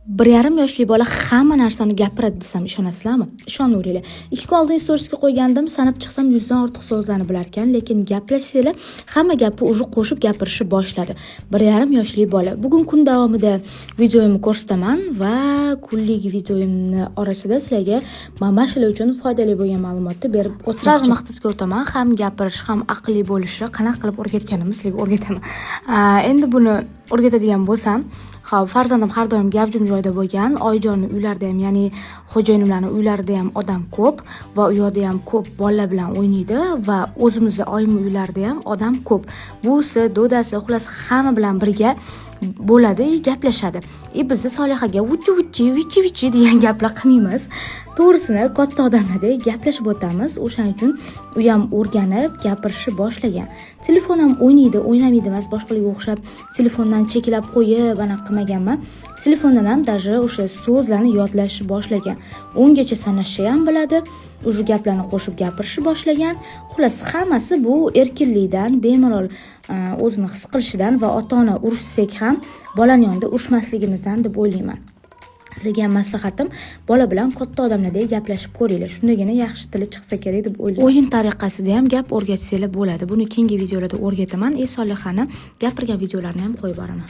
1,5 yoshli bola hamma narsani gapiradi desam ishonasizlarmi? Ishonaveringlar. 2 kun oldin storiesga qo'ygandim, sanab chiqsam 100 dan ortiq so'zlarni bilar ekan, lekin gaplashsanglar hamma gapni уже qo'shib gapirishni boshladi. 1,5 yoshli bola. Bugun kun davomida videomni ko'rsataman va kunlik videomni orasida sizlarga mana shular uchun foydali bo'lgan ma'lumotni berib o'tiraman. Maqsadga o'taman, ham gapirish, ham aqlli bo'lishi, qanaqa qilib o'rgatganimni sizlarga o'rgataman. Endi buni o'rgatadigan bo'lsam, farzandim har doim gavjum joyda bo'lgan, oyijonning uylarida ham, ya'ni xo'jayinimlarning uylarida ham odam ko'p va u yerda ham ko'p bolalar bilan o'ynaydi va o'zimizning oyim uylarida ham odam ko'p. Buvisi, dodasi, xullas hamma bilan birga bo'ladi, gaplashadi. Bizni Solihaga vichi degan gaplar qilmaymiz. To'g'risini katta odamlarda gaplashib o'tamiz. O'shaning uchun u ham o'rganib, gapirishni boshlagan. Telefon ham o'ynaydi, o'ynamaydi emas, boshqalarga o'xshab telefondan cheklab qo'yib, anaqa qilmaganman. Telefondan ham даже o'sha so'zlarni yodlashni boshlagan. 10 gacha sanashni ham biladi. O'sha gaplarni qo'shib gapirishni boshlagan. Xullas, hammasi bu erkinlikdan, bemalol o'zini his qilishidan va ota-ona urushsak ham bolani yonida urushmasligimizdan deb o'ylayman. Sizlarga ham maslahatim, bola bilan katta odamlardek gaplashib ko'ringlar. Shundagina yaxshi tili chiqsa kerak deb o'ylayman. O'yin tariqasida ham gap o'rgatsanglar bo'ladi. Buni keyingi videolarda o'rgataman. Solihani gapirgan videolarini ham qo'yib boraman.